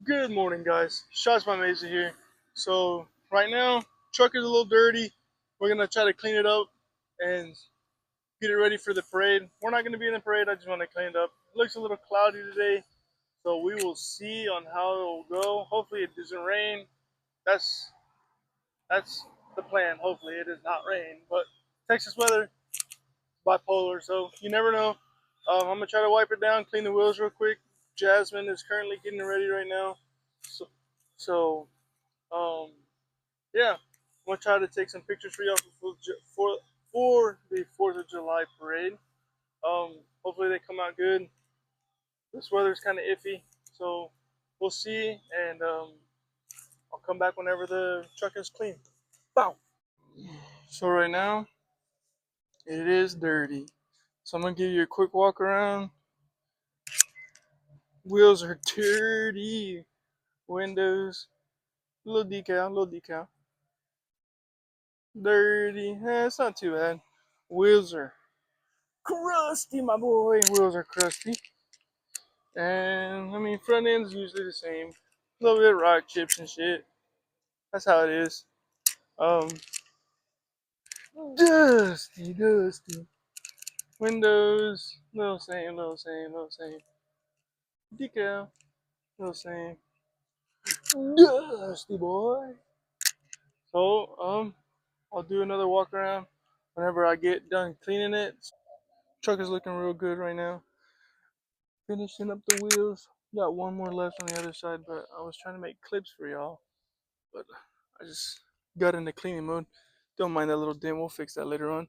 Good morning, guys. Shots by Mesa here. So right now, truck is a little dirty. We're gonna try to clean it up and get it ready for the parade. We're not gonna be in the parade. I just want to clean it up. It looks a little cloudy today, so we will see on how it will go. Hopefully, it doesn't rain. That's that's the plan. Hopefully, it does not rain. But Texas weather, bipolar, so you never know. I'm gonna try to wipe it down, clean the wheels real quick. Jasmine is currently getting it ready right now. So, so um, yeah, I'm gonna try to take some pictures for y'all for the 4th of July parade. Hopefully they come out good. This weather's kind of iffy, so we'll see, and I'll come back whenever the truck is clean. Bow. So right now it is dirty, so I'm gonna give you a quick walk around. Wheels are dirty. Windows, little decal. Dirty. It's not too bad. Wheels are crusty, my boy. Wheels are crusty. And I mean, front end's usually the same. A little bit of rock chips and shit. That's how it is. Um, dusty. Windows, little same. Decal, little same. Dusty boy. So I'll do another walk around whenever I get done cleaning it. Truck is looking real good right now. Finishing up the wheels. Got one more left on the other side, but I was trying to make clips for y'all. But I just got into cleaning mode. Don't mind that little dent. We'll fix that later on.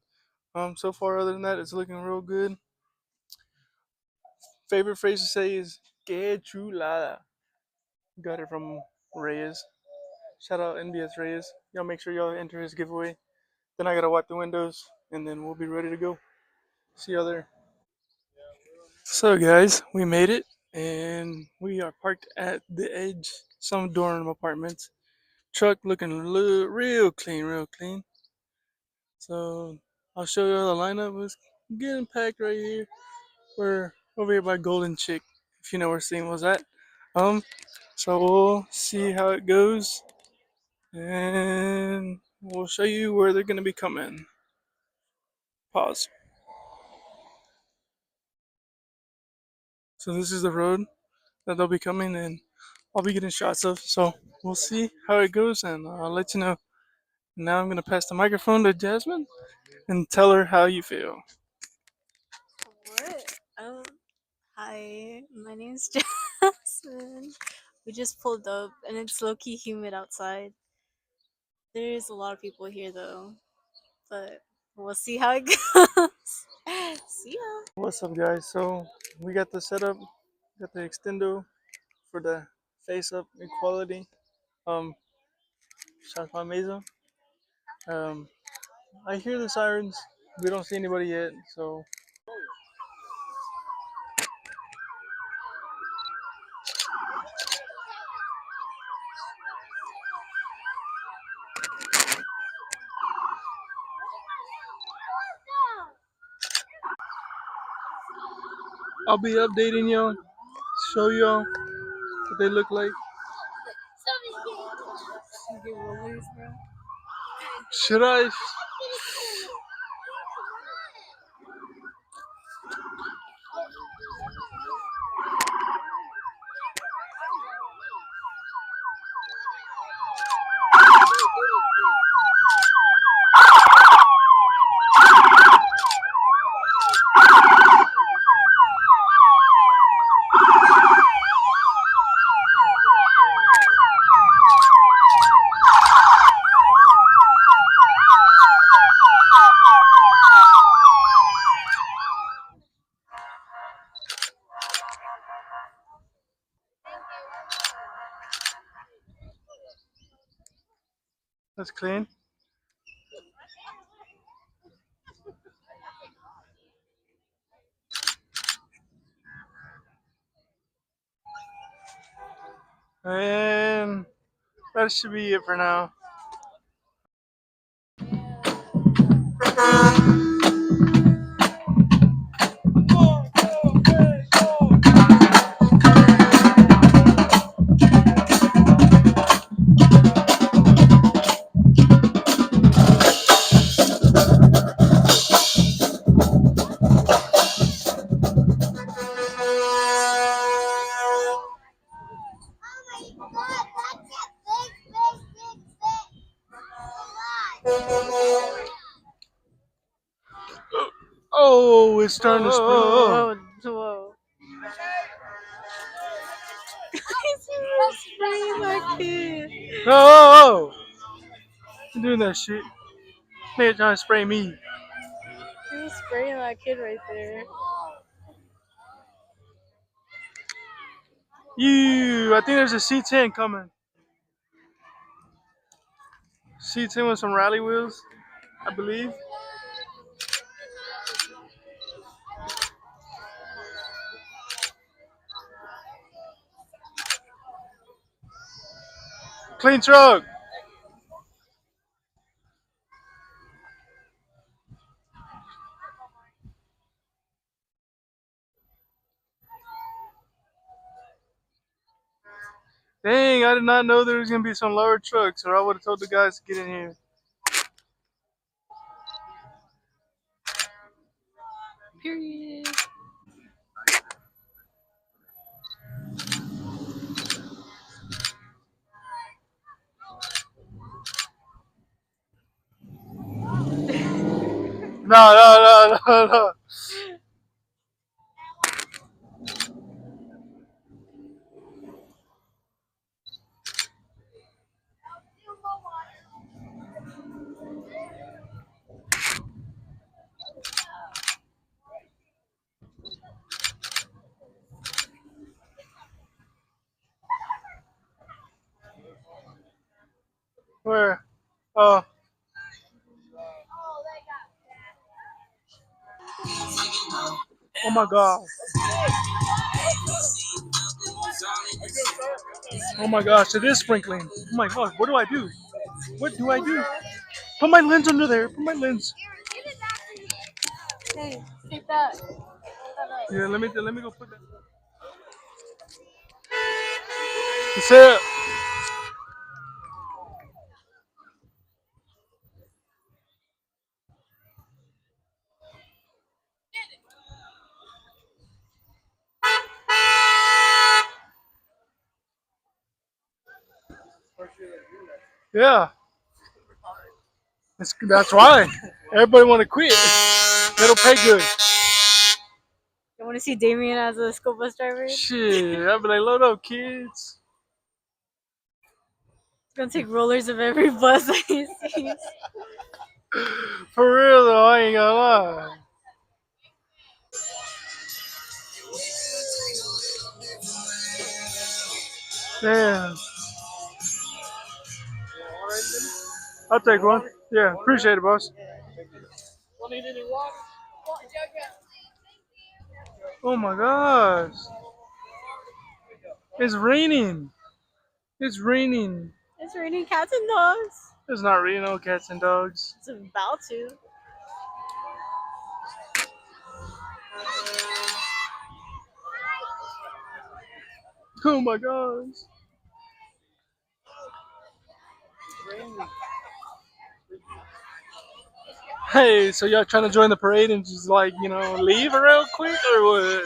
So far, other than that, it's looking real good. Favorite phrase to say is "Que chulada." Got it from Reyes. Shout out NBS Reyes. Y'all make sure y'all enter his giveaway. Then I gotta wipe the windows, and then we'll be ready to go. See y'all there. So guys, we made it, and we are parked at the edge, some dorm apartments. Truck looking real clean, real clean. So I'll show you the lineup. It's getting packed right here. We're over here by Golden Chick, if you know where Steam was at. Um, so we'll see how it goes, and we'll show you where they're gonna be coming. Pause. So this is the road that they'll be coming, and I'll be getting shots of. So we'll see how it goes, and I'll let you know. Now I'm gonna pass the microphone to Jasmine and tell her how you feel. What? Oh, hi. My name's Jasmine. We just pulled up and it's low key humid outside. There's a lot of people here though, but we'll see how it goes. See ya. What's up, guys? So we got the setup, got the extendo for the face up equality. Um, shots by Mesa. Um, I hear the sirens. We don't see anybody yet, so I'll be updating y'all, show y'all what they look like. Should I? That's clean. And that should be it for now. Oh, it's starting to spring. Whoa, whoa. He's spraying that kid. Oh, I'm doing that shit. Nigga trying to spray me. He was spraying that kid right there. I think there's a C10 coming. C10 with some rally wheels, I believe. Clean truck. Dang, I did not know there was gonna be some lower trucks, or I would have told the guys to get in here. Period. No. Where? Oh, oh my god. Oh my gosh, it is sprinkling. Oh my god, what do I do? What do I do? Put my lens under there. Put my lens. Hey, take that. Yeah, let me go put that. That's it. Yeah, that's why. Everybody want to quit. They don't pay good. You want to see Damien as a school bus driver? He's Shit, I'd be like, load up, kids. gonna take rollers of every bus that he sees. For real though, I ain't gonna lie. Damn. I'll take one. Yeah, appreciate it, boss. Oh my gosh. It's raining. It's raining. It's raining cats and dogs. It's not raining no cats and dogs. It's about to. Oh my gosh. Hey, so y'all trying to join the parade and just like, leave real quick or what?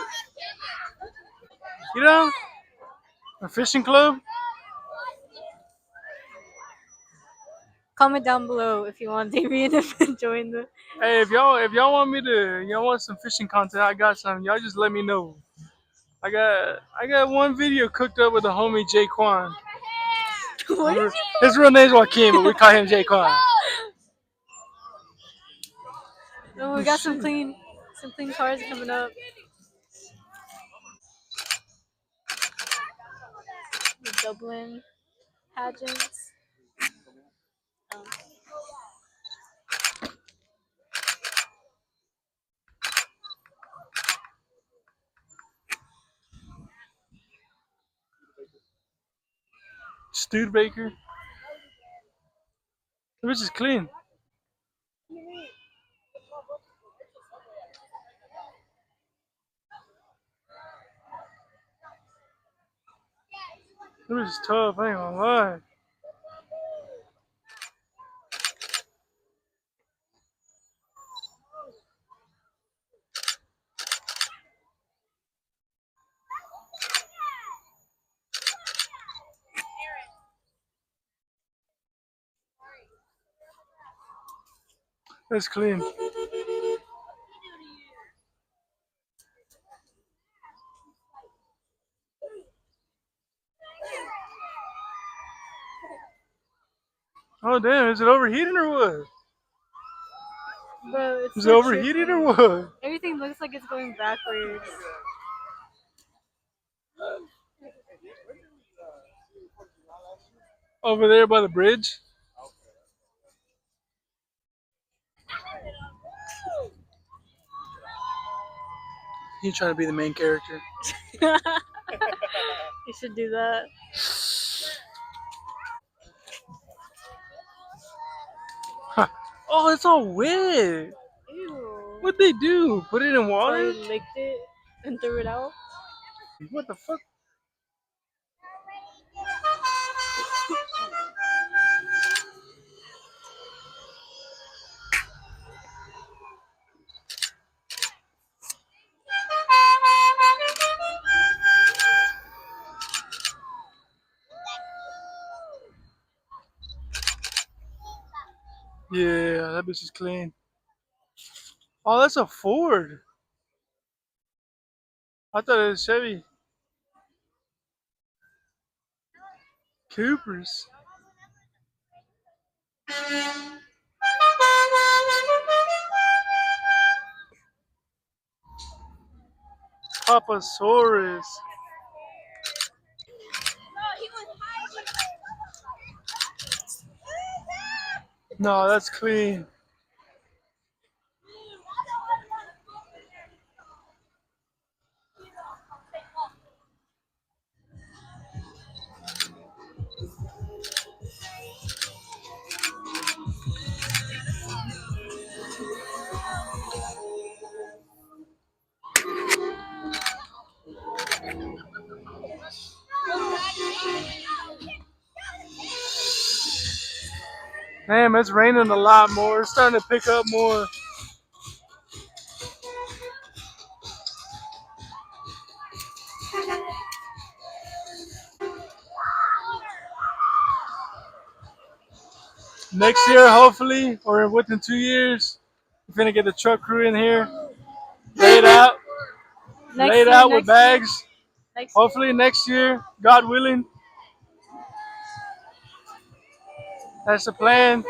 You know? A fishing club? Comment down below if you want Damien to join the. Hey, if y'all want y'all want some fishing content, I got some. Y'all just let me know. I got one video cooked up with the homie Jaquan. What did His real name's Joaquin, but we call him Jaquan. Oh, we got some clean cars coming up. The Dublin pageants. Um, Studebaker. This is clean. This is tough. I ain't gonna lie. That's clean. Oh damn! Is it overheating or what? Bro, it's Is it so overheating or trippy. what? Everything looks like it's going backwards. Over there by the bridge. You trying to be the main character? You should do that. Huh. Oh, it's all wet. Ew. What'd they do? Put it in Probably water? licked it and threw it out. What the fuck? Yeah, that bitch is clean. Oh, that's a Ford. I thought it was Chevy. Coopers. Papasaurus. No, that's clean. Damn, it's raining a lot more. It's starting to pick up more. Next year, hopefully, or within 2 years, we're gonna get the truck crew in here, laid out, Next laid year, out with next year, bags. next year. Hopefully next year, God willing, that's the plan.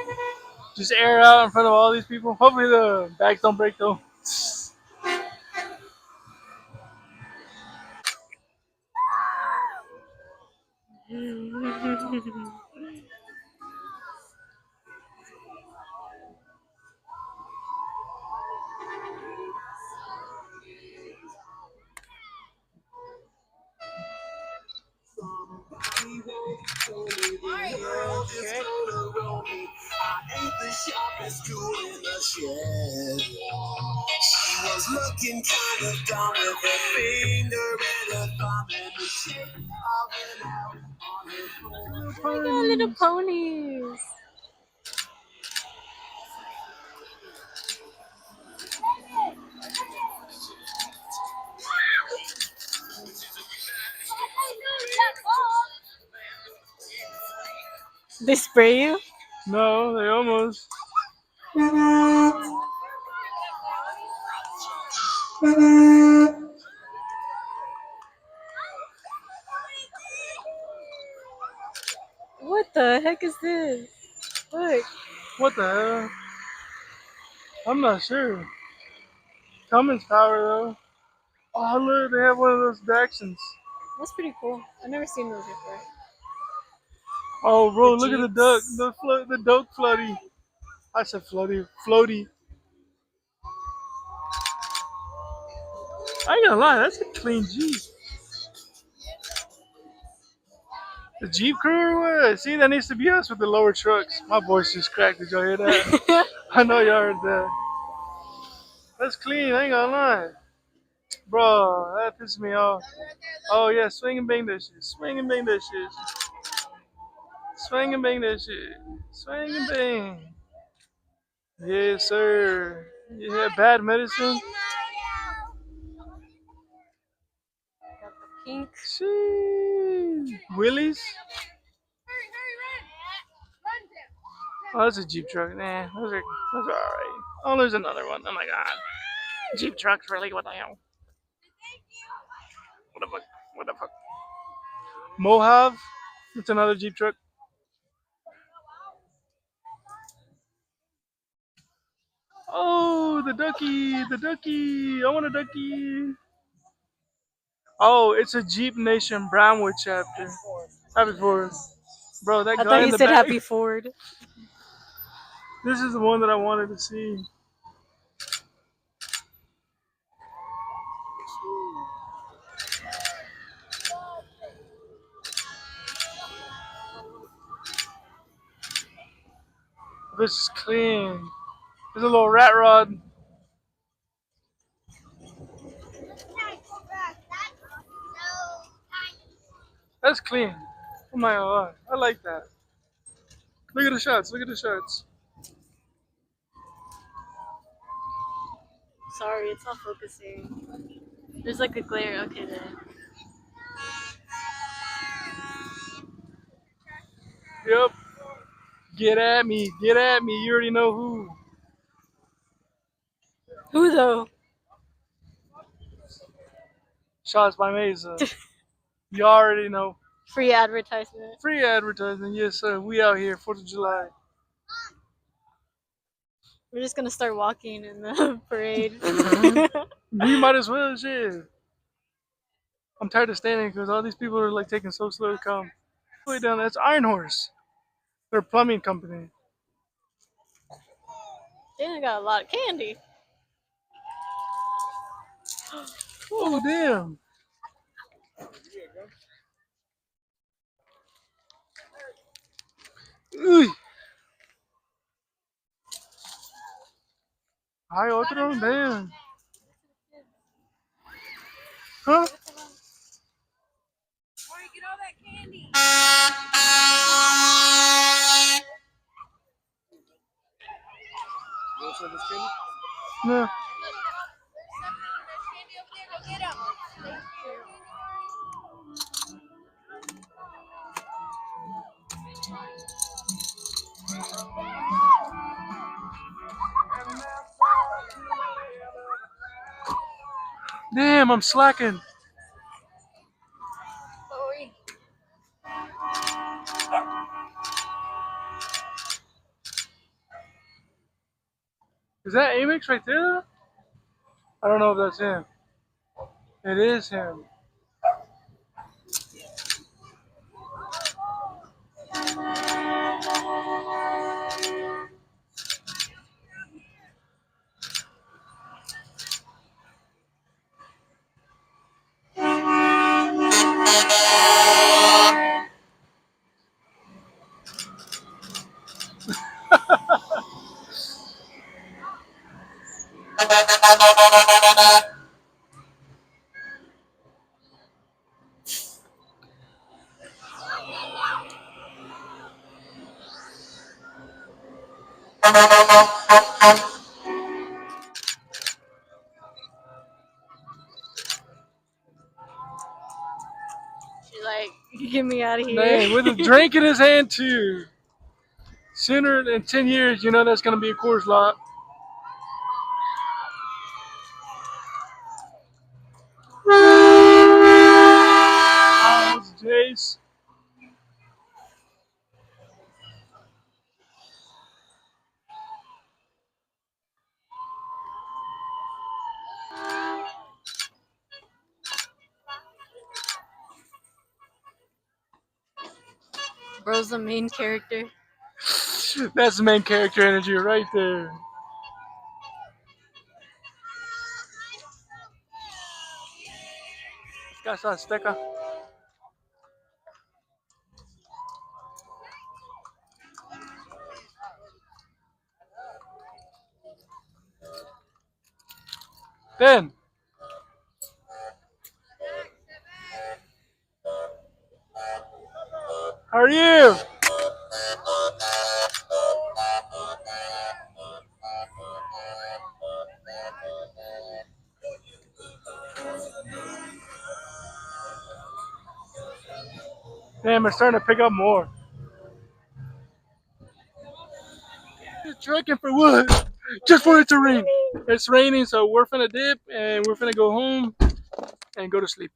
Just air out in front of all these people. Hopefully the bags don't break though. Oh my god, little ponies. They spray you? No, they almost. What the heck is this? Look. What the hell? I'm not sure. Cummins power though. Oh look, they have one of those Dachshunds. That's pretty cool. I've never seen those before. Oh The bro, look at the duck, Jeeps. the duck floaty. I said floaty. I ain't gonna lie, that's a clean Jeep. The Jeep crew or what? See, that needs to be us with the lower trucks. My voice just cracked. Did y'all hear that? I know y'all heard that. That's clean. I ain't gonna lie, bro. That pisses me off. Oh yeah, swing and bang that shit. Swing and bang that shit. Swing and bang that shit. Swing and bang. Yes, sir. Yeah, bad medicine. Got the pink. Sheesh. Willie's. Oh, that's a Jeep truck. Nah, those are alright. Oh, there's another one. Oh my god. Jeep trucks, really? What the hell? What the fuck? What the fuck? Mojave. It's another Jeep truck. Oh, the ducky, the ducky. I want a ducky. Oh, it's a Jeep Nation Brownwood chapter. Happy Ford. Bro, that I guy thought in you the said back. Happy Ford. This is the one that I wanted to see. This is clean. There's a little rat rod. That's clean. Oh my god. I like that. Look at the shots. Look at the shots. Sorry, it's not focusing. There's like a glare. Okay, there. Yep. Get at me. Get at me. You already know who. Who though? Shots by Mesa. You already know. Free advertisement. Free advertising. Yes, sir. We out here. 4th of July. We're just gonna start walking in the parade. We might as well. Shit. I'm tired of standing because all these people are like taking so slow to come. Way down there. That's Iron Horse. They're a plumbing company. They got a lot of candy. Oh, damn. Uy. Hay otro, damn. Huh? Where you get all that candy? No. Candy over there, go get them. Damn, I'm slacking. Is that Amex right there? I don't know if that's him. It is him. She's like, get me out of here. Dang, with a drink in his hand too. Sooner than 10 years, you know that's gonna be a Coors lot. Oh, it's Jace. Bro's the main character. That's the main character energy right there. Casa Azteca. Ben, how are you? Damn, it's starting to pick up more. It's drinking for what? Just for it to rain. It's raining, so we're finna dip and we're finna go home and go to sleep.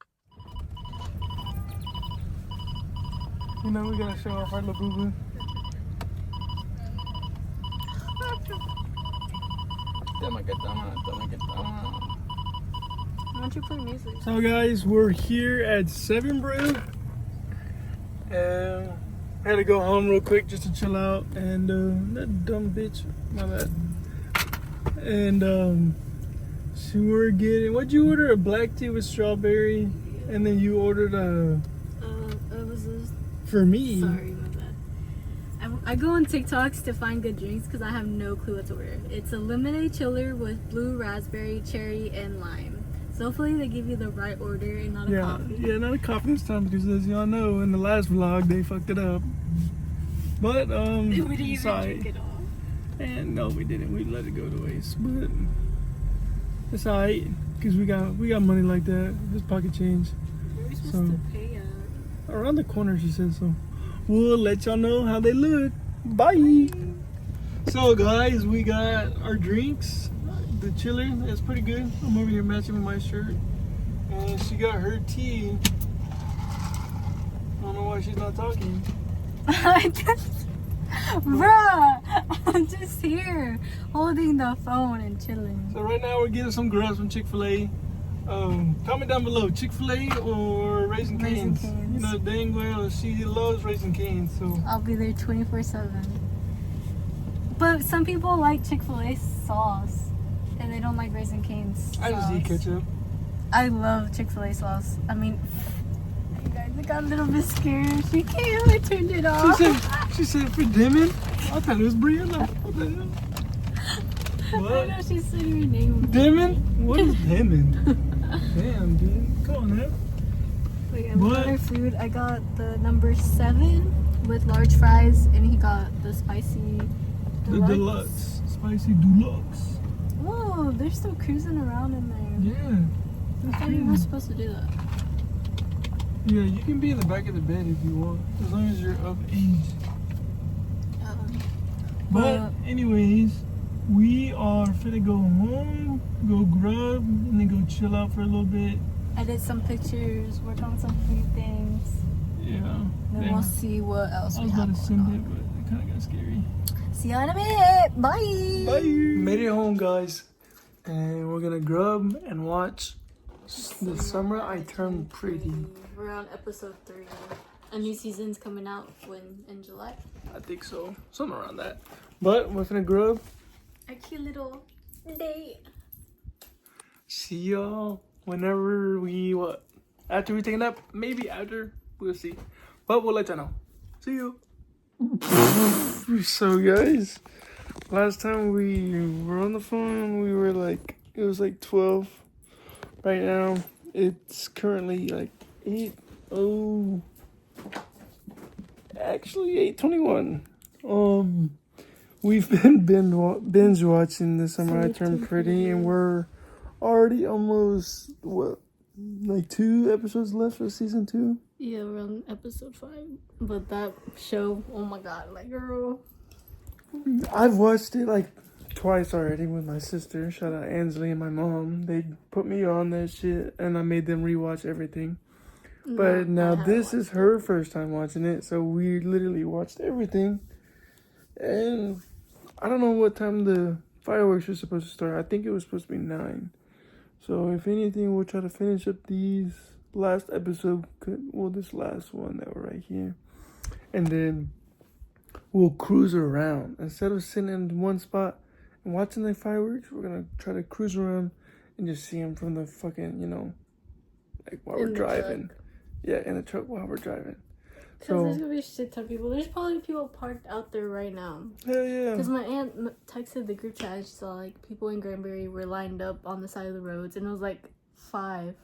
You know, we gotta show off our little boo boo. Why don't you play music? So guys, we're here at Seven Brew. I had to go home real quick just to chill out, and that dumb bitch, my bad. And so we're getting, what'd you order? A black tea with strawberry, and then you ordered It was a, for me. sorry, my bad. I go on TikToks to find good drinks because I have no clue what to order. It's a lemonade chiller with blue raspberry, cherry, and lime. So hopefully they give you the right order and not a coffee. Yeah, not a coffee this time because as y'all know, in the last vlog they fucked it up. But We didn't even sorry. drink it all. And no, we didn't. We let it go to waste. But it's alright because we got money like that. Just pocket change. Where are we supposed So- to pay at? Around the corner, she said. So we'll let y'all know how they look. Bye. So guys, we got our drinks. The chiller, that's pretty good. I'm over here matching with my shirt. And she got her tea. I don't know why she's not talking. Bruh, I'm just here holding the phone and chilling. So right now we're getting some grubs from Chick-fil-A. Comment down below, Chick-fil-A or Raising Raising Cane's. Cane's. You know, dang well, she loves Raising Cane's. So I'll be there 24/7. But some people like Chick-fil-A sauce and they don't like Raising Cane's sauce. I just eat ketchup. I love Chick-fil-A sauce. I mean, you guys, I got a little bit scared. She came and turned it off. She said for Demon. I thought it was Brianna. What the hell? I What? know she said your name. Demon? What is Demon? Damn, dude. Come on now. Wait, I What? got our food. I got the number 7 with large fries, and he got the spicy The deluxe. deluxe. Spicy deluxe. Whoa, they're still cruising around in there. Yeah. I thought you were supposed to do that. Yeah, you can be in the back of the bed if you want. As long as you're of age. But anyways, we are finna go home, go grub, and then go chill out for a little bit. Edit some pictures, work on some few things. Yeah. Then Yeah. we'll see what else I we was have about to going send it, on. but it kind of got scary. See you in a minute. Bye. Bye. Made it home, guys, and we're gonna grub and watch The Summer I Turned Pretty. We're on episode 3. A new season's coming out in July. I think so, something around that. But we're gonna grub. A cute little date. See y'all whenever after we take a nap, maybe after, we'll see. But we'll let y'all know. See you. So guys, last time we were on the phone, we were like, it was like 12. Right now, it's currently like 8:21. We've been binge watching The Summer I Turned Pretty, and we're already almost, like 2 episodes left for season 2? Yeah, we're on episode 5. But that show, oh my god, like, girl. I've watched it like twice already with my sister. Shout out Ansley and my mom. They put me on that shit, and I made them rewatch everything. But now this is her first time watching it, so we literally watched everything. And I don't know what time the fireworks were supposed to start. I think it was supposed to be 9. So if anything, we'll try to finish up these last episode. Well, this last one that we're right here. And then we'll cruise around. Instead of sitting in one spot and watching the fireworks, we're going to try to cruise around and just see them from the fucking, like while we're driving. Yeah, in the truck while we're driving. Because there's gonna be a shit ton of people. There's probably people parked out there right now. Hell yeah. Because my aunt texted the group chat and she saw like people in Granbury were lined up on the side of the roads, and it was like 5.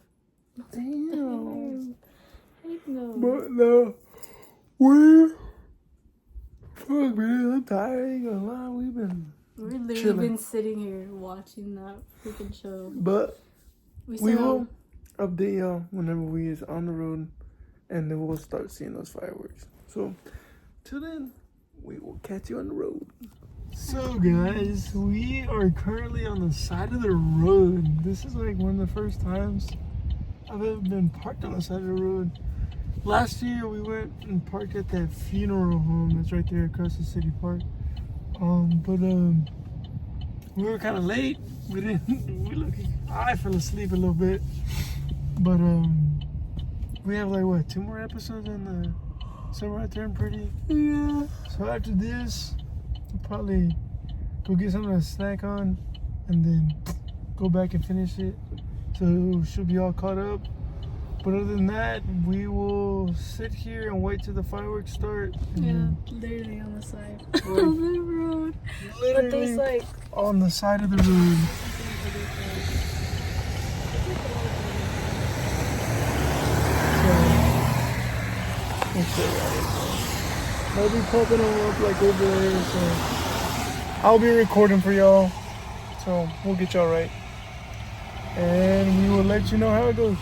Damn. Heck no. But no, fuck man, I'm tired. I ain't gonna lie, we've been We're literally chilling. been sitting here watching that freaking show. But We we saw- will update y'all whenever we is on the road, and then we'll start seeing those fireworks. So till then, we will catch you on the road. So guys, we are currently on the side of the road. This is like one of the first times I've ever been parked on the side of the road. Last year we went and parked at that funeral home that's right there across the city park. But we were kind of late. We didn't. I fell asleep a little bit, but we have like what 2 more episodes on the Samurai Turn Pretty. Yeah. So after this, we'll probably go get something to snack on, and then go back and finish it. So she'll be all caught up. But other than that, we will sit here and wait till the fireworks start. And Yeah, then literally on the side Like, of the road. But literally there's like on the side of the road. So, it's alright. I'll be popping them up like over there. So I'll be recording for y'all. So we'll get y'all right. And we will let you know how it goes.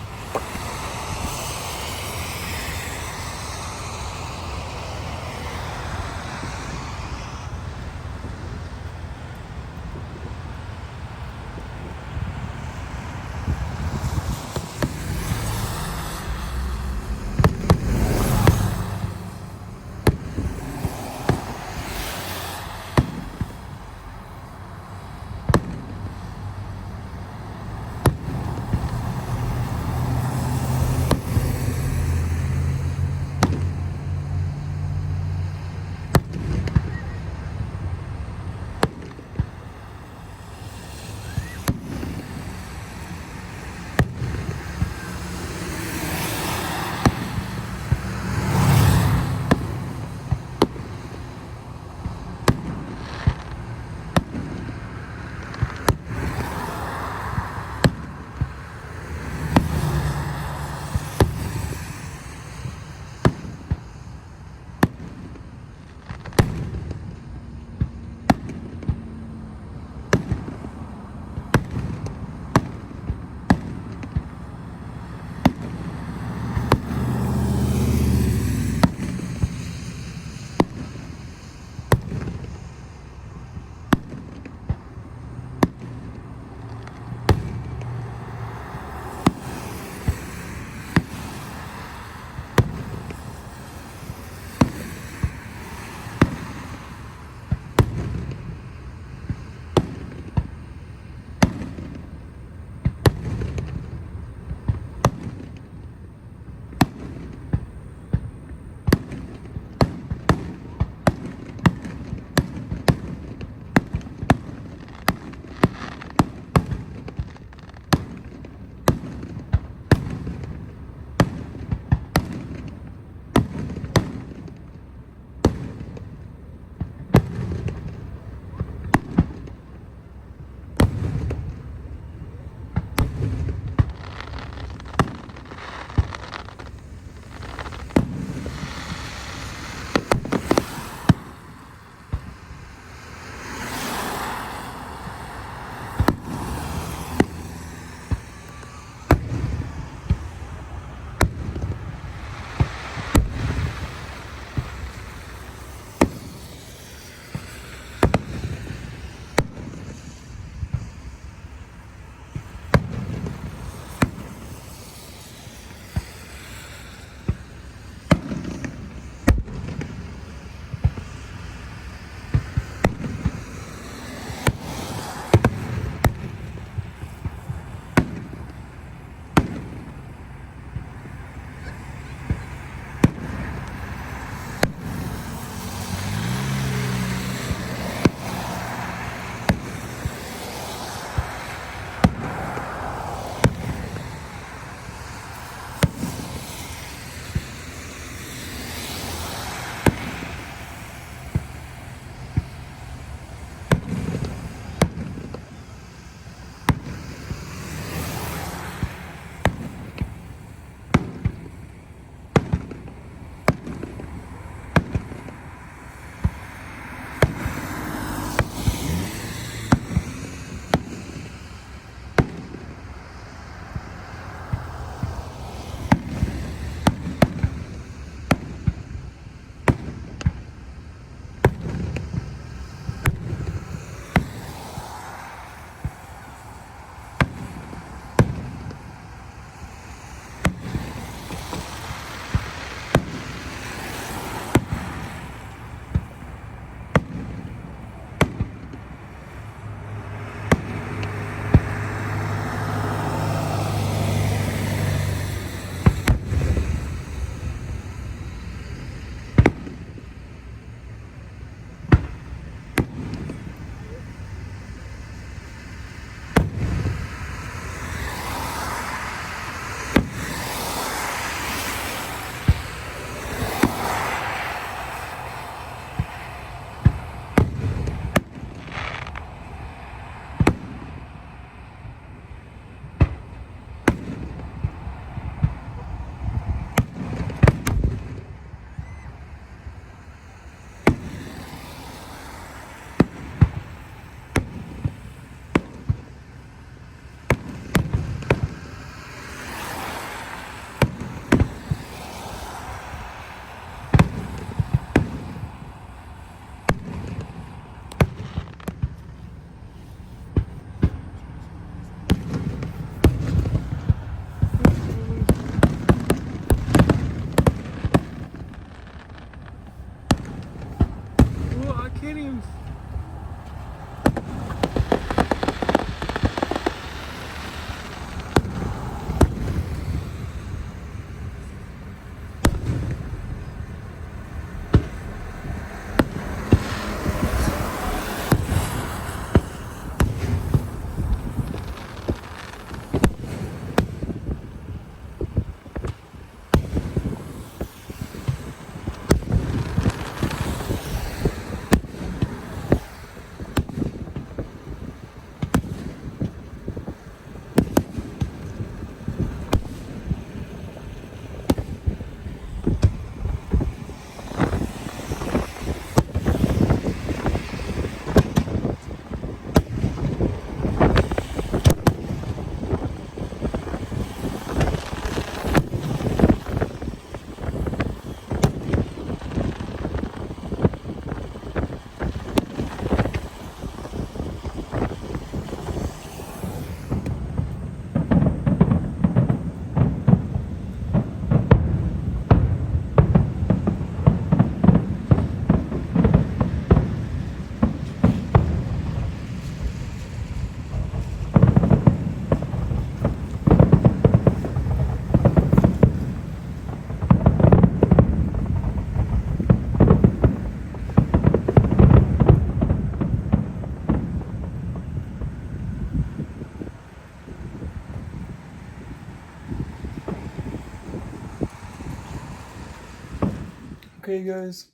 Okay, guys,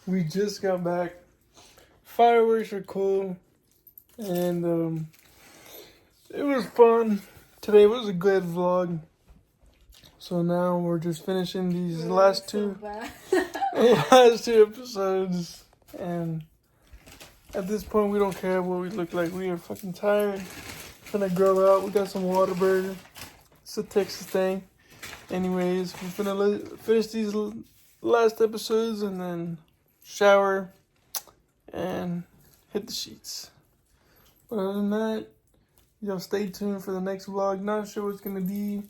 we just got back. Fireworks are cool, and it was fun. Today was a good vlog. So now we're just finishing these last two episodes, and at this point we don't care what we look like. We are fucking tired. Gonna grill out. We got some Whataburger. It's a Texas thing. Anyways, we're gonna finish these last episodes and then shower and hit the sheets. But other than that, y'all stay tuned for the next vlog. Not sure what it's gonna be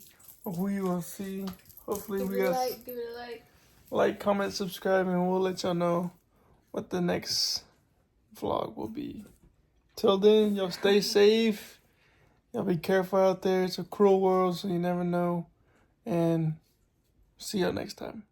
or who you will see. Hopefully we got give it a like. like, comment, subscribe, and we'll let y'all know what the next vlog will be. Till then, y'all stay safe. Y'all be careful out there. It's a cruel world, so you never know. And see y'all next time.